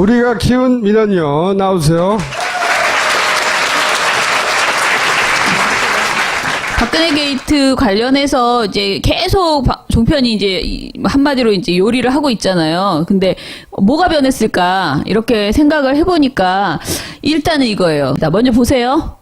우리가 키운 민원요, 나오세요. 박근혜 게이트 관련해서 이제 계속 종편이 이제 한마디로 이제 요리를 하고 있잖아요. 근데 뭐가 변했을까 이렇게 생각을 해보니까 일단은 이거예요. 자, 먼저 보세요.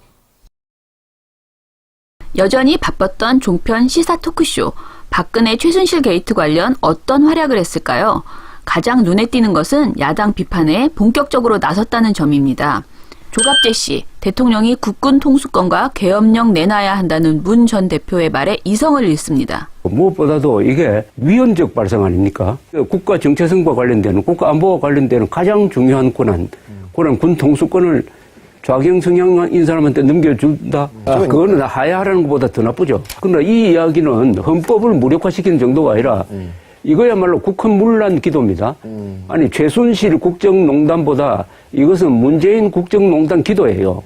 여전히 바빴던 종편 시사 토크쇼. 박근혜 최순실 게이트 관련 어떤 활약을 했을까요? 가장 눈에 띄는 것은 야당 비판에 본격적으로 나섰다는 점입니다. 조갑재 씨, 대통령이 국군 통수권과 계엄령 내놔야 한다는 문 전 대표의 말에 이성을 잃습니다. 무엇보다도 이게 위헌적 발상 아닙니까? 국가 정체성과 관련되는, 국가 안보와 관련되는 가장 중요한 권한 군 통수권을 좌경 성향인 사람한테 넘겨준다? 그거는 하야하라는 것보다 더 나쁘죠. 그러나 이 이야기는 헌법을 무력화시키는 정도가 아니라 이거야말로 국헌문란 기도입니다. 아니 최순실 국정농단보다 이것은 문재인 국정농단 기도예요.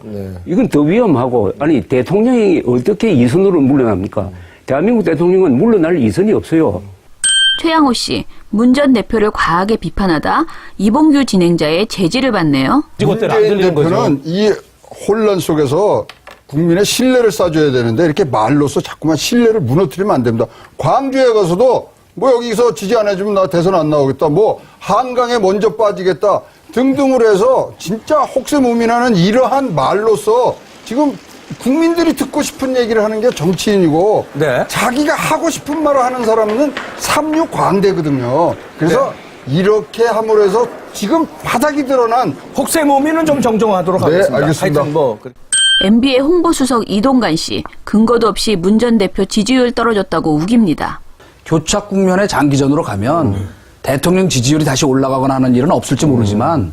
이건 더 위험하고 아니 대통령이 어떻게 이선으로 물러납니까? 대한민국 대통령은 물러날 이선이 없어요. 최양호 씨, 문 전 대표를 과하게 비판하다 이봉규 진행자의 제지를 받네요. 문재인 대표는 이 혼란 속에서 국민의 신뢰를 쌓아줘야 되는데 이렇게 말로써 자꾸만 신뢰를 무너뜨리면 안 됩니다. 광주에 가서도 뭐 여기서 지지 안 해주면 나 대선 안 나오겠다. 뭐 한강에 먼저 빠지겠다. 등등을 해서 진짜 혹세무민하는 이러한 말로써 지금 국민들이 듣고 싶은 얘기를 하는 게 정치인이고 네. 자기가 하고 싶은 말을 하는 사람은 삼류광대거든요. 그래서 이렇게 함으로 해서 지금 바닥이 드러난 혹세무민은 좀 정정하도록 네, 하겠습니다. 알겠습니다. 하여튼 뭐 MB의 홍보수석 이동관 씨, 근거도 없이 문 전 대표 지지율 떨어졌다고 우깁니다. 교착 국면의 장기전으로 가면 대통령 지지율이 다시 올라가거나 하는 일은 없을지 모르지만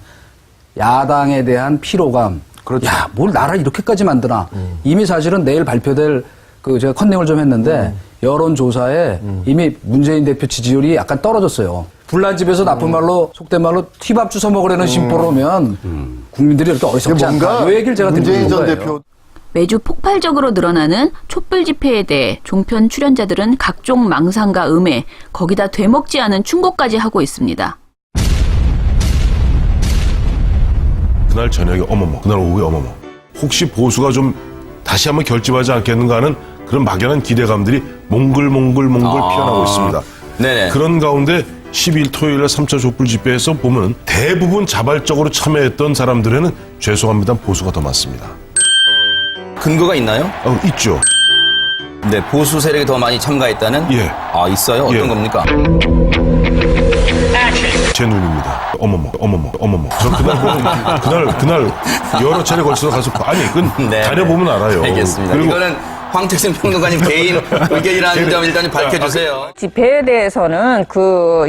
야당에 대한 피로감, 야, 뭘 나라 이렇게까지 만드나. 이미 사실은 내일 발표될 제가 컨닝을 좀 했는데 여론조사에 이미 문재인 대표 지지율이 약간 떨어졌어요. 불난집에서 나쁜 말로 속된 말로 튀밥 주워 먹으려는 심보로 오면 국민들이 이렇게 어리석지 않다. 이 얘기를 제가 드리는 문재인 전 거예요. 대표 매주 폭발적으로 늘어나는 촛불 집회에 대해 종편 출연자들은 각종 망상과 음해, 거기다 되먹지 않은 충고까지 하고 있습니다. 그날 저녁에 어머머, 그날 오후에 어머머. 혹시 보수가 좀 다시 한번 결집하지 않겠는가 하는 그런 막연한 기대감들이 몽글몽글 피어나고 있습니다. 네네. 그런 가운데 12일 토요일에 3차 촛불 집회에서 보면 대부분 자발적으로 참여했던 사람들에는 죄송합니다 보수가 더 많습니다. 근거가 있나요? 있죠. 네, 보수 세력이 더 많이 참가했다는? 예. 아, 있어요? 어떤 예. 겁니까? 제 눈입니다. 어머머. 저 그날 여러 차례 걸쳐서 가서 그건 네. 다녀보면 알아요. 알겠습니다. 그리고 이거는 황태승 평론가님 개인 의견이라는 점 일단 밝혀주세요. 집회에 대해서는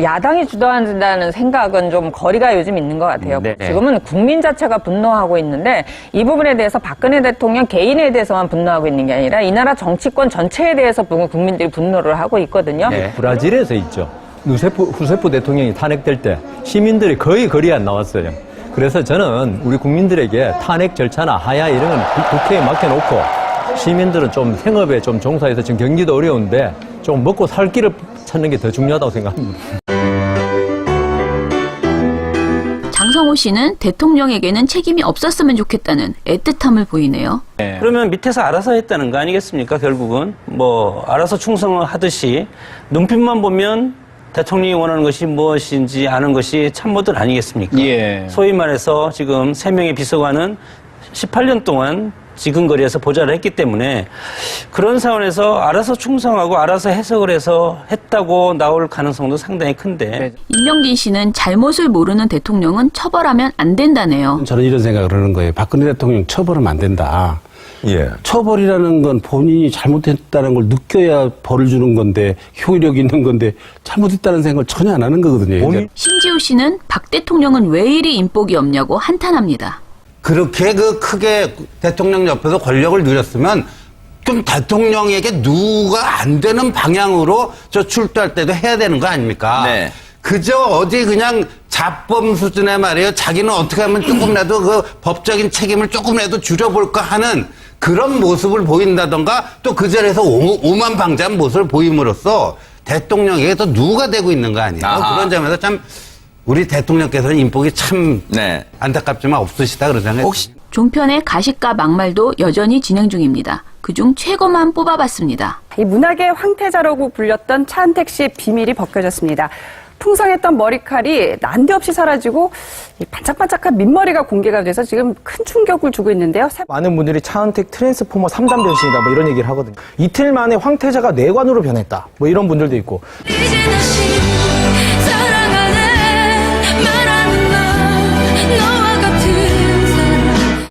야당이 주도한다는 생각은 좀 거리가 요즘 있는 것 같아요. 지금은 국민 자체가 분노하고 있는데 이 부분에 대해서 박근혜 대통령 개인에 대해서만 분노하고 있는 게 아니라 이 나라 정치권 전체에 대해서 국민들이 분노를 하고 있거든요. 브라질에서 있죠. 후세프 대통령이 탄핵될 때 시민들이 거의 거리에 안 나왔어요. 그래서 저는 우리 국민들에게 탄핵 절차나 하야 이런 건 국회에 맡겨놓고 시민들은 좀 생업에 좀 종사해서 지금 경기도 어려운데 좀 먹고 살 길을 찾는 게 더 중요하다고 생각합니다. 장성호 씨는 대통령에게는 책임이 없었으면 좋겠다는 애틋함을 보이네요. 그러면 밑에서 알아서 했다는 거 아니겠습니까? 결국은 뭐 알아서 충성을 하듯이 눈빛만 보면 대통령이 원하는 것이 무엇인지 아는 것이 참모들 아니겠습니까? 소위 말해서 지금 3명의 비서관은 18년 동안 지근거리에서 보좌를 했기 때문에 그런 상황에서 알아서 충성하고 알아서 해석을 해서 했다고 나올 가능성도 상당히 큰데. 임명진 씨는 잘못을 모르는 대통령은 처벌하면 안 된다네요. 저는 이런 생각을 하는 거예요. 박근혜 대통령 처벌하면 안 된다. 처벌이라는 건 본인이 잘못했다는 걸 느껴야 벌을 주는 건데 효력 있는 건데 잘못했다는 생각을 전혀 안 하는 거거든요. 신지호 씨는 박 대통령은 왜 이리 인복이 없냐고 한탄합니다. 그렇게 크게 대통령 옆에서 권력을 누렸으면 좀 대통령에게 누가 안 되는 방향으로 출두할 때도 해야 되는 거 아닙니까? 네. 그저 어디 그냥 자범 수준의 말이에요. 자기는 어떻게 하면 조금이라도 법적인 책임을 조금이라도 줄여볼까 하는 그런 모습을 보인다던가 또 그 자리에서 오만방자한 모습을 보임으로써 대통령에게 또 누가 되고 있는 거 아니에요? 그런 점에서 참 우리 대통령께서는 인복이 참 네. 안타깝지만 없으시다 그런 생각이 혹시 종편의 가식과 막말도 여전히 진행 중입니다. 그중 최고만 뽑아봤습니다. 이 문학의 황태자라고 불렸던 차은택 씨의 비밀이 벗겨졌습니다. 풍성했던 머리칼이 난데없이 사라지고 이 반짝반짝한 민머리가 공개가 돼서 지금 큰 충격을 주고 있는데요. 많은 분들이 차은택 트랜스포머 3단 변신이다 뭐 이런 얘기를 하거든요. 이틀 만에 황태자가 뇌관으로 변했다. 뭐 이런 분들도 있고.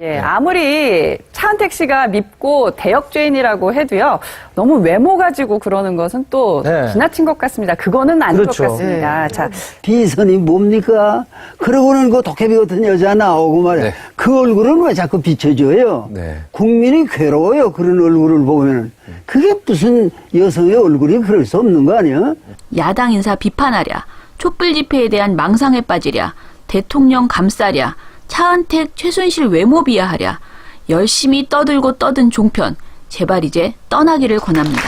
예, 아무리 차은택 씨가 밉고 대역죄인이라고 해도요, 너무 외모 가지고 그러는 것은 또 네. 지나친 것 같습니다. 그거는 아닌 그렇죠. 것 같습니다. 자, 비선이 뭡니까? 그러고는 그 도깨비 같은 여자 나오고 말이야. 네. 그 얼굴은 왜 자꾸 비춰줘요? 네. 국민이 괴로워요. 그런 얼굴을 보면. 그게 무슨 여성의 얼굴이 그럴 수 없는 거 아니야? 야당 인사 비판하랴, 촛불 집회에 대한 망상에 빠지랴, 대통령 감싸랴, 차은택, 최순실 외모 비하하랴, 열심히 떠들고 떠든 종편, 제발 이제 떠나기를 권합니다.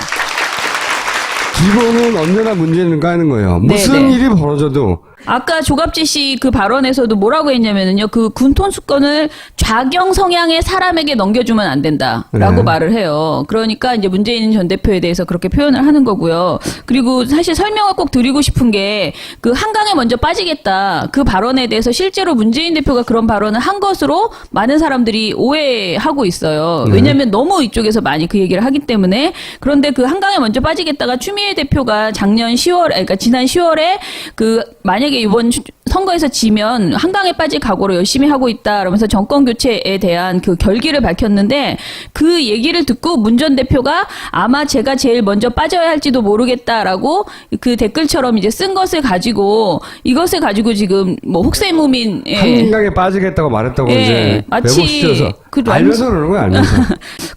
기본은 언제나 문제는가 하는 거예요. 무슨 네네. 일이 벌어져도 아까 조갑지 씨 그 발언에서도 뭐라고 했냐면은요, 그 군통 수권을 좌경 성향의 사람에게 넘겨주면 안 된다라고 네. 말을 해요. 그러니까 이제 문재인 전 대표에 대해서 그렇게 표현을 하는 거고요. 그리고 사실 설명을 꼭 드리고 싶은 게 그 한강에 먼저 빠지겠다 그 발언에 대해서 실제로 문재인 대표가 그런 발언을 한 것으로 많은 사람들이 오해하고 있어요. 왜냐하면 너무 이쪽에서 많이 그 얘기를 하기 때문에. 그런데 그 한강에 먼저 빠지겠다가 추미애 대표가 작년 10월, 그러니까 지난 10월에 그 만약에 이번 선거에서 지면 한강에 빠질 각오로 열심히 하고 있다 그러면서 정권 교체에 대한 그 결기를 밝혔는데, 그 얘기를 듣고 문 전 대표가 아마 제가 제일 먼저 빠져야 할지도 모르겠다라고 그 댓글처럼 이제 쓴 것을 가지고, 이것을 가지고 지금 뭐 혹세무민 한강에 빠지겠다고 말했다고 이제 마치 왜곡시켜서 그 알면서 그러는 거야, 알면서.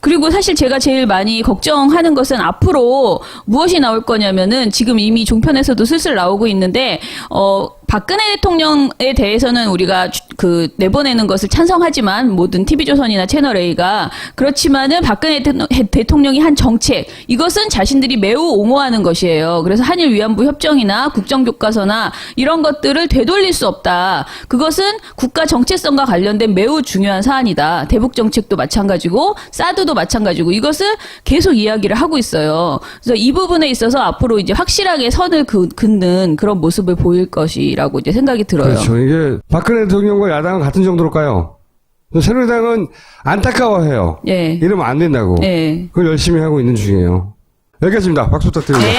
그리고 사실 제가 제일 많이 걱정하는 것은 앞으로 무엇이 나올 거냐면은, 지금 이미 종편에서도 슬슬 나오고 있는데, 박근혜 대통령에 대해서는 우리가 그 내보내는 것을 찬성하지만, 모든 TV조선이나 채널A가 그렇지만은 박근혜 대통령이 한 정책, 이것은 자신들이 매우 옹호하는 것이에요. 그래서 한일 위안부 협정이나 국정교과서나 이런 것들을 되돌릴 수 없다. 그것은 국가 정체성과 관련된 매우 중요한 사안이다. 대북 정책도 마찬가지고 사드도 마찬가지고, 이것을 계속 이야기를 하고 있어요. 그래서 이 부분에 있어서 앞으로 이제 확실하게 선을 긋는 그런 모습을 보일 것이라고 이제 생각이 들어요. 그렇죠. 이게 박근혜 대통령과 야당은 같은 정도일까요? 새누리당은 안타까워해요. 예. 이러면 안 된다고. 예. 그걸 열심히 하고 있는 중이에요. 여기까지입니다. 박수 부탁드립니다. 네.